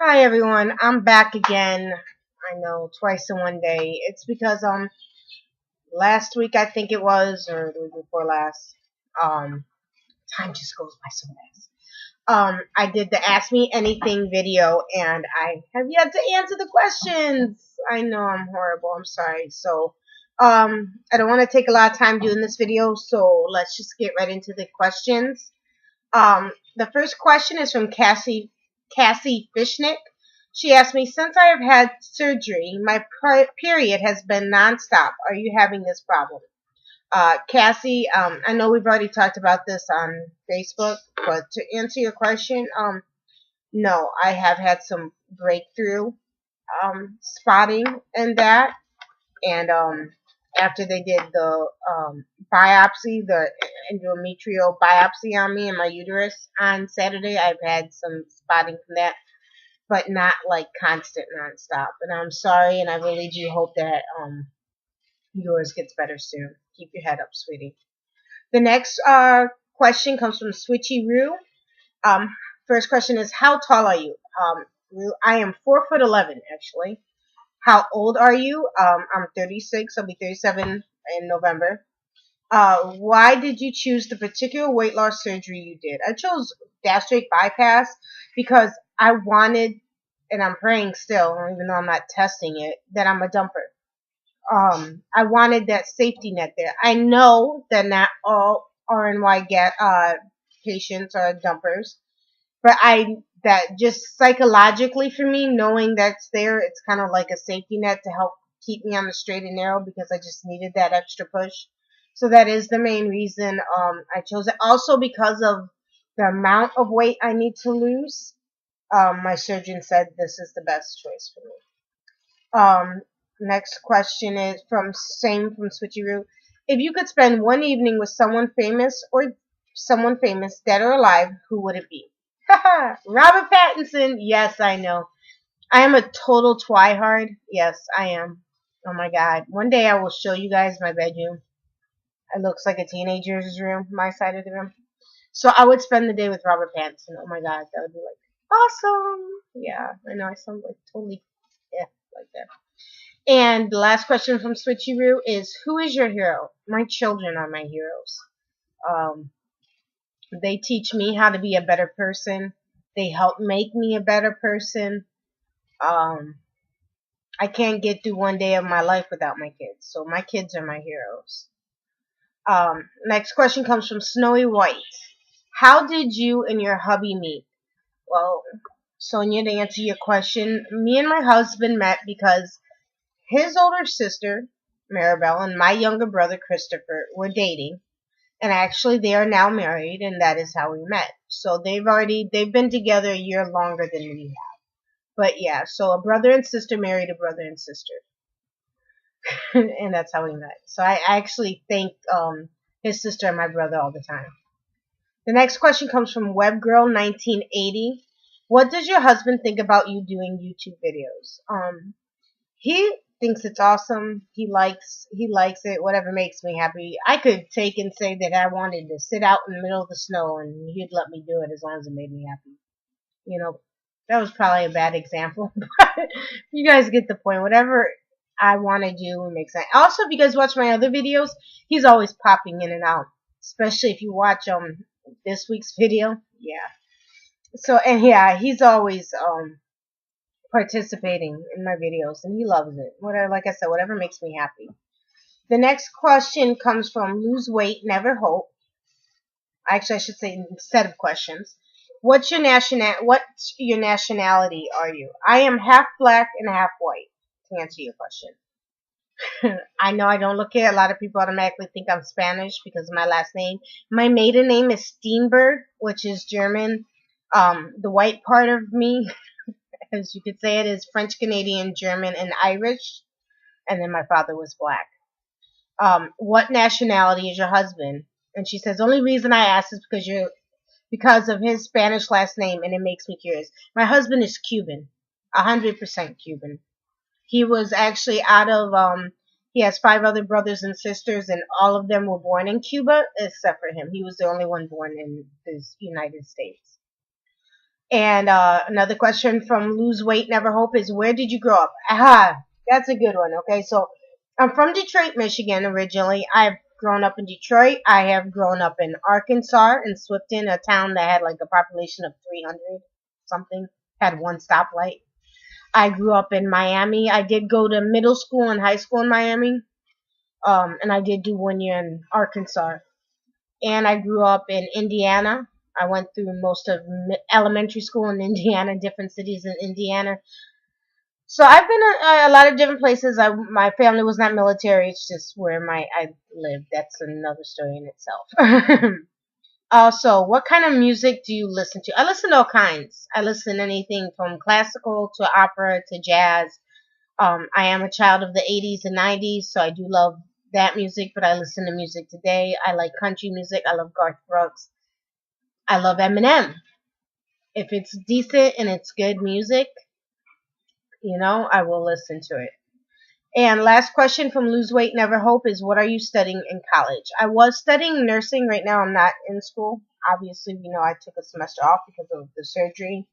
Hi everyone, I'm back again. I know, twice in one day. It's because last week I think it was, or the week before last, um time just goes by so fast. I did the Ask Me Anything video and I have yet to answer the questions. I know I'm horrible, I'm sorry. So I don't want to take a lot of time doing this video, so let's just get right into the questions. The first question is from Cassie Fishnick. She asked me, since I have had surgery, my period has been nonstop. Are you having this problem? Cassie, I know we've already talked about this on Facebook, but to answer your question, no, I have had some breakthrough spotting in that, and after they did the biopsy, the endometrial biopsy on me and my uterus on Saturday, I've had some spotting from that, but not like constant nonstop. And I'm sorry, and I really do hope that yours gets better soon. Keep your head up, sweetie. The next question comes from Switchy Roo. Um, First question is, how tall are you? Roo, I am 4'11" actually. How old are you? I'm 36. I'll be 37 in November. Why did you choose the particular weight loss surgery you did? I chose gastric bypass because I wanted, and I'm praying still, even though I'm not testing it, that I'm a dumper. I wanted that safety net there. I know that not all RNY patients are dumpers, but that just psychologically for me, knowing that's there, it's kind of like a safety net to help keep me on the straight and narrow because I just needed that extra push. So that is the main reason I chose it. Also because of the amount of weight I need to lose. My surgeon said this is the best choice for me. Next question is from Switcheroo. If you could spend one evening with someone famous, dead or alive, who would it be? Robert Pattinson. Yes, I know. I am a total twihard. Yes, I am. Oh my god. One day I will show you guys my bedroom. It looks like a teenager's room, my side of the room. So I would spend the day with Robert Pattinson. Oh my god, that would be like awesome. Yeah, I know I sound like totally like that. And the last question from Switcheroo is, who is your hero? My children are my heroes. Um, they teach me how to be a better person. They help make me a better person. Um, I can't get through one day of my life without my kids. So my kids are my heroes. Next question comes from Snowy White. How did you and your hubby meet? Well, Sonia, to answer your question, me and my husband met because his older sister, Maribel, and my younger brother, Christopher, were dating. And actually, they are now married, and that is how we met. So they've been together a year longer than we have. But yeah, so a brother and sister married a brother and sister. And that's how we met. So I actually thank his sister and my brother all the time. The next question comes from WebGirl1980. What does your husband think about you doing YouTube videos? He thinks it's awesome. He likes it. Whatever makes me happy. I could take and say that I wanted to sit out in the middle of the snow and he'd let me do it as long as it made me happy. You know, that was probably a bad example, but you guys get the point. Whatever I want to do makes sense. Also, if you guys watch my other videos, he's always popping in and out. Especially if you watch this week's video. Yeah. So and yeah, he's always participating in my videos, and he loves it. Whatever, like I said, whatever makes me happy. The next question comes from Lose Weight, Never Hope. Actually, I should say instead of questions. What's your nationality are you? I am half black and half white, to answer your question. I know I don't look it. A lot of people automatically think I'm Spanish because of my last name. My maiden name is Steenberg, which is German. The white part of me, as you could say it, is French, Canadian, German, and Irish. And then my father was black. What nationality is your husband? And she says, only reason I asked is because of his Spanish last name, and it makes me curious. My husband is Cuban, 100% Cuban. He was actually he has 5 other brothers and sisters, and all of them were born in Cuba, except for him. He was the only one born in the United States. And another question from Lose Weight Never Hope is, where did you grow up? Aha, that's a good one. Okay, so I'm from Detroit, Michigan originally. I've grown up in Detroit. I have grown up in Arkansas, in Swifton, a town that had like a population of 300 something, had one stoplight. I grew up in Miami. I did go to middle school and high school in Miami. And I did do 1 year in Arkansas. And I grew up in Indiana. I went through most of elementary school in Indiana, different cities in Indiana. So I've been a lot of different places. My family was not military. It's just where I lived. That's another story in itself. Also, what kind of music do you listen to? I listen to all kinds. I listen to anything from classical to opera to jazz. I am a child of the 80s and 90s, so I do love that music, but I listen to music today. I like country music. I love Garth Brooks. I love Eminem. If it's decent and it's good music, I will listen to it. And last question from Lose Weight Never Hope is, what are you studying in college? I was studying nursing. Right now I'm not in school. Obviously, I took a semester off because of the surgery.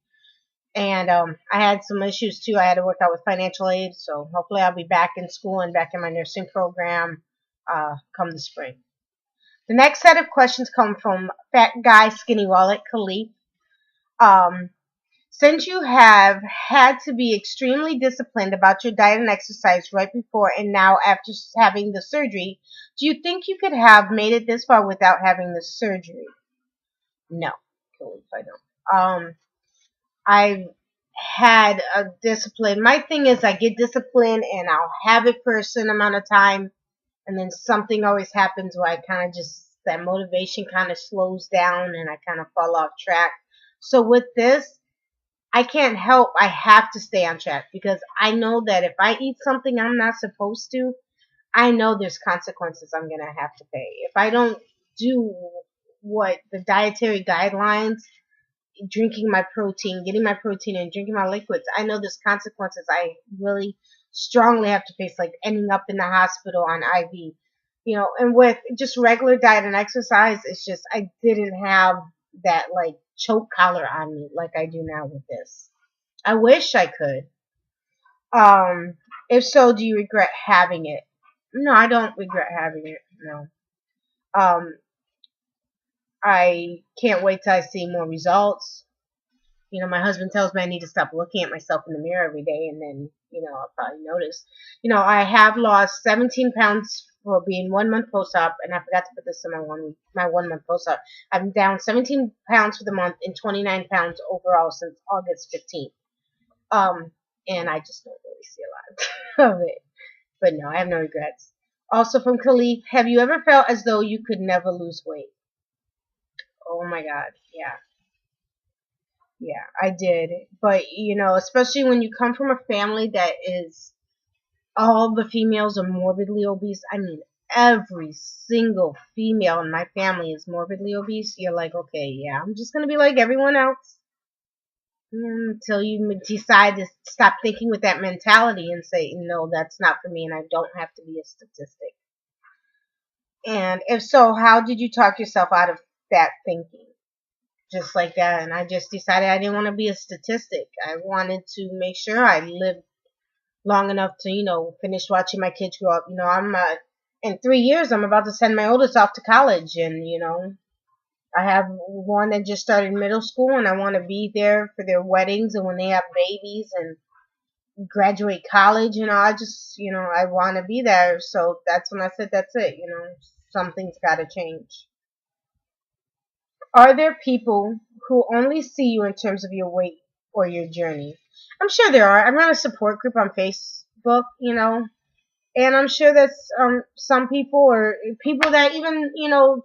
And I had some issues too. I had to work out with financial aid. So hopefully I'll be back in school and back in my nursing program come the spring. The next set of questions come from Fat Guy Skinny Wallet Khalif. Um, Since you have had to be extremely disciplined about your diet and exercise right before and now after having the surgery, do you think you could have made it this far without having the surgery? No, I don't. I've had a discipline. My thing is, I get disciplined and I'll have it for a certain amount of time, and then something always happens where I kind of just, that motivation kind of slows down and I kind of fall off track. So with this, I can't help. I have to stay on track because I know that if I eat something I'm not supposed to, I know there's consequences I'm going to have to pay. If I don't do what the dietary guidelines, drinking my protein, getting my protein and drinking my liquids, I know there's consequences I really strongly have to face, like ending up in the hospital on IV. And with just regular diet and exercise, it's just I didn't have that like choke collar on me like I do now with this. I wish I could. If so, do you regret having it? No, I don't regret having it. No. Um, I can't wait till I see more results. My husband tells me I need to stop looking at myself in the mirror every day, and then, I'll probably notice. I have lost 17 pounds for being 1 month post-op, and I forgot to put this in my 1 month post-op. I'm down 17 pounds for the month and 29 pounds overall since August 15th. And I just don't really see a lot of it. But no, I have no regrets. Also from Khalif, have you ever felt as though you could never lose weight? Oh my God, yeah. Yeah, I did. But, especially when you come from a family that is, all the females are morbidly obese. I mean, every single female in my family is morbidly obese. You're like, okay, yeah, I'm just going to be like everyone else. Until you decide to stop thinking with that mentality and say, no, that's not for me and I don't have to be a statistic. And if so, how did you talk yourself out of that thinking? Just like that, and I just decided I didn't want to be a statistic. I wanted to make sure I lived long enough to, finish watching my kids grow up. In 3 years, I'm about to send my oldest off to college, and I have one that just started middle school, and I want to be there for their weddings and when they have babies and graduate college. I just, I want to be there. So that's when I said, that's it. Something's got to change. Are there people who only see you in terms of your weight or your journey? I'm sure there are. I run a support group on Facebook, and I'm sure that's some people or people that even,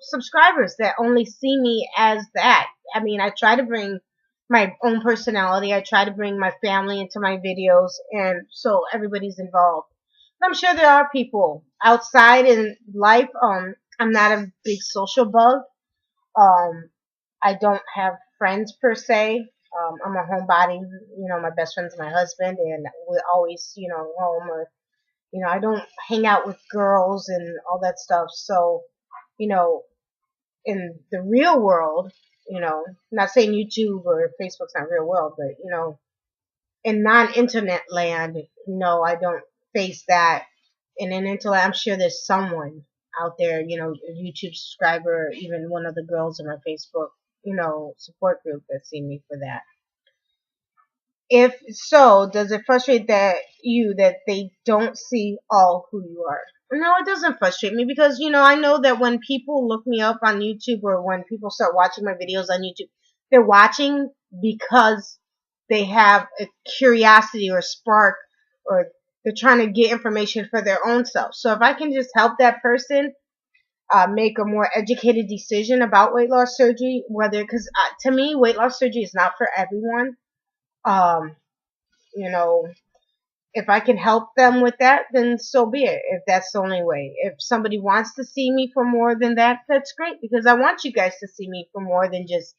subscribers that only see me as that. I mean, I try to bring my own personality. I try to bring my family into my videos, and so everybody's involved. But I'm sure there are people outside in life. I'm not a big social bug. Um, I don't have friends per se. I'm a homebody. My best friend's my husband, and we're always, home. Or, I don't hang out with girls and all that stuff. So, you know, in the real world, Not saying YouTube or Facebook's not real world, but in non-internet land, no, I don't face that. In an internet, I'm sure there's someone out there, a YouTube subscriber, or even one of the girls in my Facebook, support group that's seen me for that. If so, does it frustrate that they don't see all who you are? No, it doesn't frustrate me because I know that when people look me up on YouTube or when people start watching my videos on YouTube, they're watching because they have a curiosity or a spark, or they're trying to get information for their own self. So if I can just help that person make a more educated decision about weight loss surgery, because to me, weight loss surgery is not for everyone. Um, you know, if I can help them with that, then so be it. If that's the only way. If somebody wants to see me for more than that, that's great, because I want you guys to see me for more than just,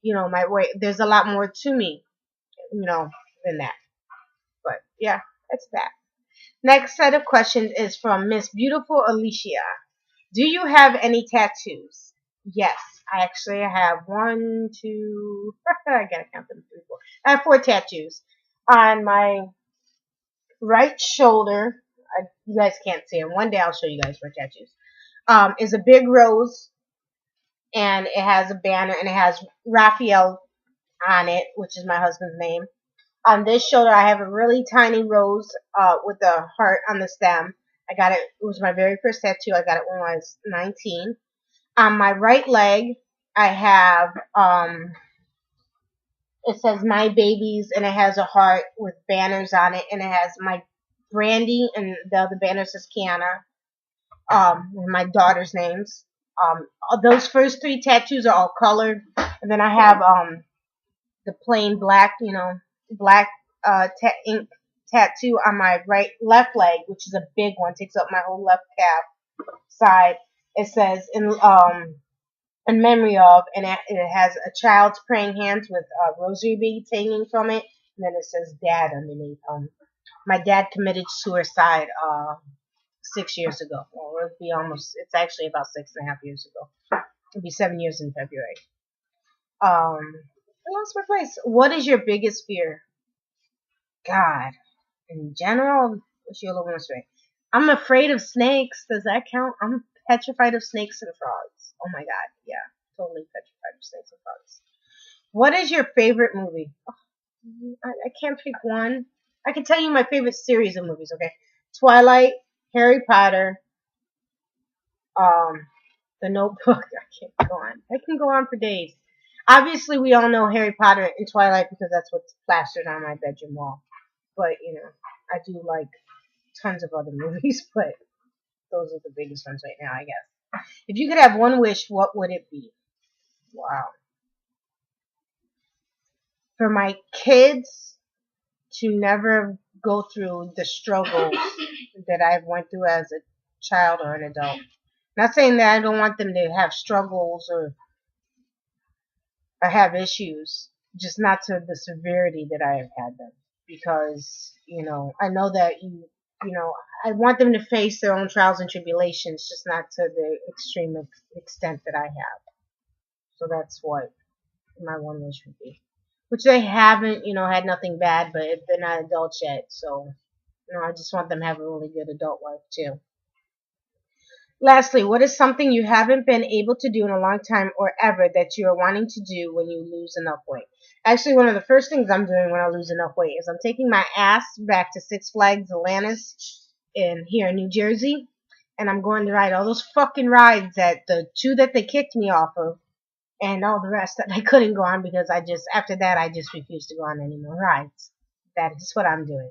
my weight. There's a lot more to me, than that. But yeah, that's that. Next set of questions is from Miss Beautiful Alicia. Do you have any tattoos? Yes, I actually have one, two, I gotta count them, three, four. I have 4 tattoos. On my right shoulder, you guys can't see them. One day I'll show you guys my tattoos. Is a big rose, and it has a banner, and it has Raphael on it, which is my husband's name. On this shoulder, I have a really tiny rose with a heart on the stem. I got it. It was my very first tattoo. I got it when I was 19. On my right leg, I have it says "My Babies," and it has a heart with banners on it, and it has my Brandy, and the other banner says Kiana. My daughter's names. Those first 3 tattoos are all colored, and then I have the plain black, black ink tattoo on my left leg, which is a big one, takes up my whole left calf side. It says in memory of, and it has a child's praying hands with rosary beads hanging from it, and then it says Dad underneath. My dad committed suicide 6 years ago. Well, it's actually about 6.5 years ago. It'll be 7 years in February. I lost my place. What is your biggest fear? God. In general, what's your little one straight? I'm afraid of snakes. Does that count? I'm petrified of snakes and frogs. Oh my god. Yeah. Totally petrified of snakes and frogs. What is your favorite movie? Oh, I can't pick one. I can tell you my favorite series of movies, okay? Twilight, Harry Potter, The Notebook. I can't go on. I can go on for days. Obviously, we all know Harry Potter and Twilight because that's what's plastered on my bedroom wall. But, I do like tons of other movies, but those are the biggest ones right now, I guess. If you could have one wish, what would it be? Wow. For my kids to never go through the struggles that I've went through as a child or an adult. Not saying that I don't want them to have struggles or have issues, just not to the severity that I have had them. Because, I know that I want them to face their own trials and tribulations, just not to the extreme extent that I have. So that's what my one wish would be. Which they haven't, had nothing bad, but they're not adults yet. So, I just want them to have a really good adult life too. Lastly, what is something you haven't been able to do in a long time or ever that you are wanting to do when you lose enough weight? Actually, one of the first things I'm doing when I lose enough weight is I'm taking my ass back to Six Flags Atlantis here in New Jersey, and I'm going to ride all those fucking rides the 2 that they kicked me off of, and all the rest that I couldn't go on because after that I just refused to go on any more rides. That is what I'm doing.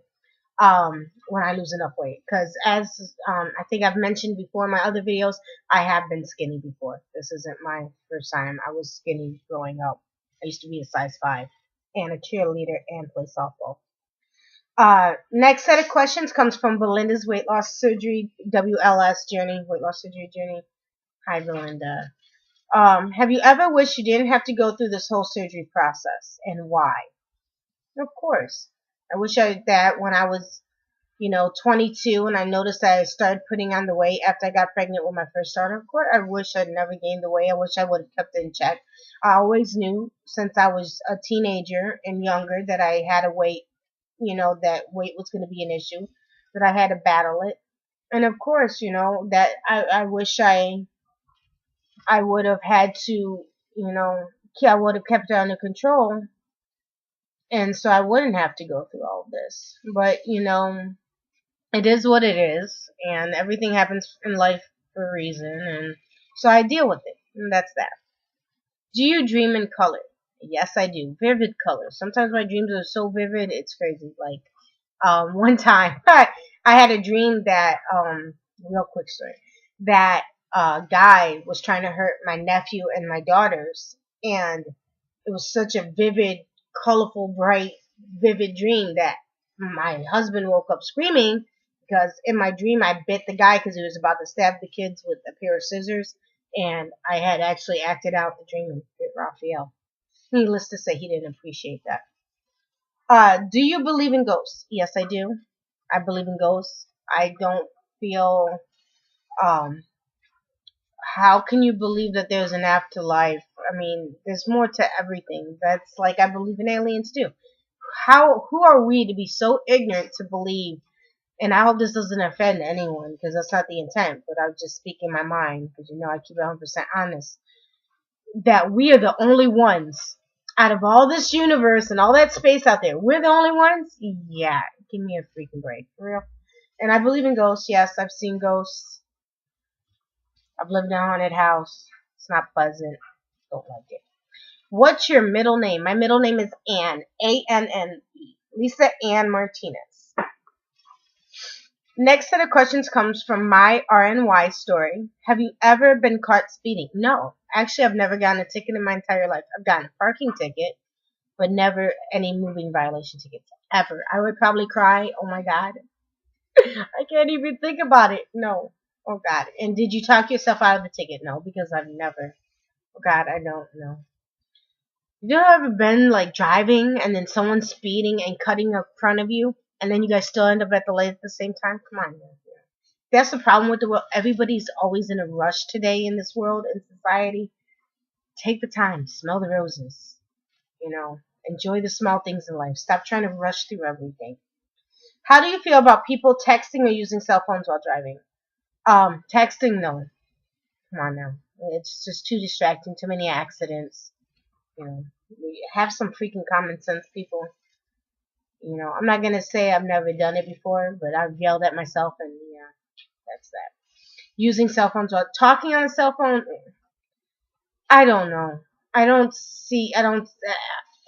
When I lose enough weight. Because as I think I've mentioned before in my other videos, I have been skinny before. This isn't my first time. I was skinny growing up. I used to be a size 5 and a cheerleader and play softball. Next set of questions comes from Belinda's Weight Loss Surgery WLS Journey, Weight Loss Surgery Journey. Hi, Belinda. Have you ever wished you didn't have to go through this whole surgery process, and why? Of course. I wish that when I was 22, and I noticed that I started putting on the weight after I got pregnant with my first daughter. Of course, I wish I'd never gained the weight. I wish I would have kept it in check. I always knew since I was a teenager and younger that I had a weight, that weight was going to be an issue, that I had to battle it. And of course, that I wish I would have had to, I would have kept it under control, and so I wouldn't have to go through all of this. But, it is what it is, and everything happens in life for a reason, and so I deal with it, and that's that. Do you dream in color? Yes, I do. Vivid colors. Sometimes my dreams are so vivid, it's crazy. Like, one time, I had a dream that, real quick story, that a guy was trying to hurt my nephew and my daughters, and it was such a vivid, colorful, bright, vivid dream that my husband woke up screaming because in my dream I bit the guy because he was about to stab the kids with a pair of scissors, and I had actually acted out the dream and bit Raphael. Needless to say, he didn't appreciate that. Do you believe in ghosts? Yes, I do. I believe in ghosts. I don't feel, um, how can you believe that there's an afterlife? I mean, there's more to everything. That's like I believe in aliens too. Who are we to be so ignorant to believe? And I hope this doesn't offend anyone because that's not the intent. But I'm just speaking my mind because I keep it 100% honest. That we are the only ones out of all this universe and all that space out there. We're the only ones. Yeah, give me a freaking break, for real. And I believe in ghosts. Yes, I've seen ghosts. I've lived in a haunted house. It's not pleasant. Don't like it. What's your middle name? My middle name is Ann. Anne. Lisa Ann Martinez. Next set of questions comes from my RNY story. Have you ever been caught speeding? No. Actually, I've never gotten a ticket in my entire life. I've gotten a parking ticket, but never any moving violation tickets. Ever. I would probably cry. Oh my God. I can't even think about it. No. Oh God. And did you talk yourself out of the ticket? No, because I've never. Oh God, I don't know. You ever been like driving and then someone's speeding and cutting in front of you, and then you guys still end up at the light at the same time? Come on, man. That's the problem with the world. Everybody's always in a rush today in this world and society. Take the time, smell the roses. Enjoy the small things in life. Stop trying to rush through everything. How do you feel about people texting or using cell phones while driving? Texting, no. Come on now. It's just too distracting. Too many accidents. Have some freaking common sense, people. I'm not gonna say I've never done it before, but I've yelled at myself, and yeah, that's that. Using cell phones while talking on a cell phone, I don't know. I don't see. I don't.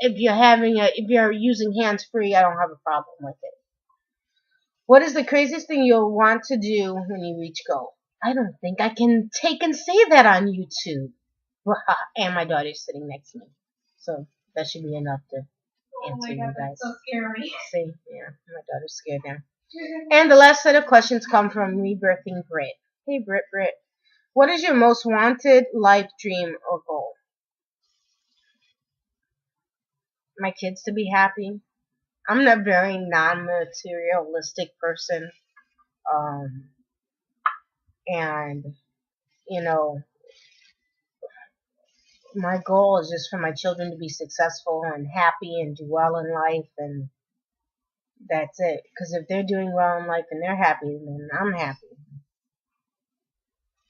If you're using hands free, I don't have a problem with it. What is the craziest thing you'll want to do when you reach goal? I don't think I can take and say that on YouTube. And my daughter's sitting next to me, so that should be enough to answer you guys. That's so scary. See, yeah, my daughter's scared now. And the last set of questions come from Rebirthing Brit. Hey, Brit. What is your most wanted life dream or goal? My kids to be happy. I'm a very non-materialistic person. And, my goal is just for my children to be successful and happy and do well in life, and that's it. Because if they're doing well in life and they're happy, then I'm happy.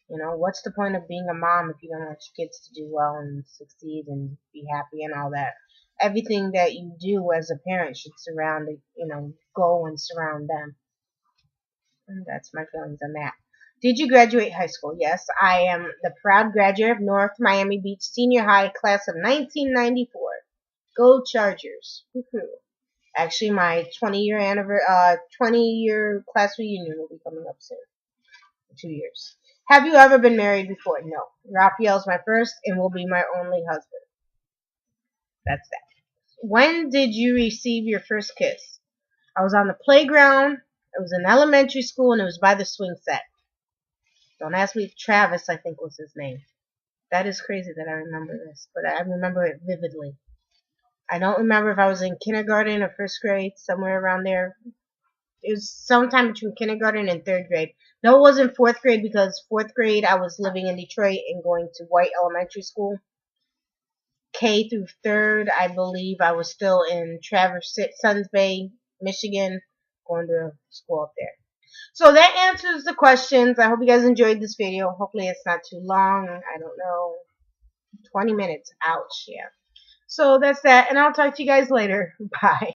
What's the point of being a mom if you don't want your kids to do well and succeed and be happy and all that? Everything that you do as a parent should go and surround them. And that's my feelings on that. Did you graduate high school? Yes, I am the proud graduate of North Miami Beach Senior High class of 1994. Go Chargers. Woohoo. Actually, my 20-year class reunion will be coming up soon. In 2 years. Have you ever been married before? No. Raphael's my first and will be my only husband. That's that. When did you receive your first kiss? I was on the playground. It was in elementary school, and it was by the swing set. Don't ask me. Travis, I think, was his name. That is crazy that I remember this, but I remember it vividly. I don't remember if I was in kindergarten or first grade, somewhere around there. It was sometime between kindergarten and third grade. No, it wasn't fourth grade because fourth grade I was living in Detroit and going to White Elementary School. K through third, I believe I was still in Traverse Suns Bay, Michigan, going to school up there. So that answers the questions. I hope you guys enjoyed this video. Hopefully it's not too long. I don't know. 20 minutes. Ouch. Yeah. So that's that. And I'll talk to you guys later. Bye.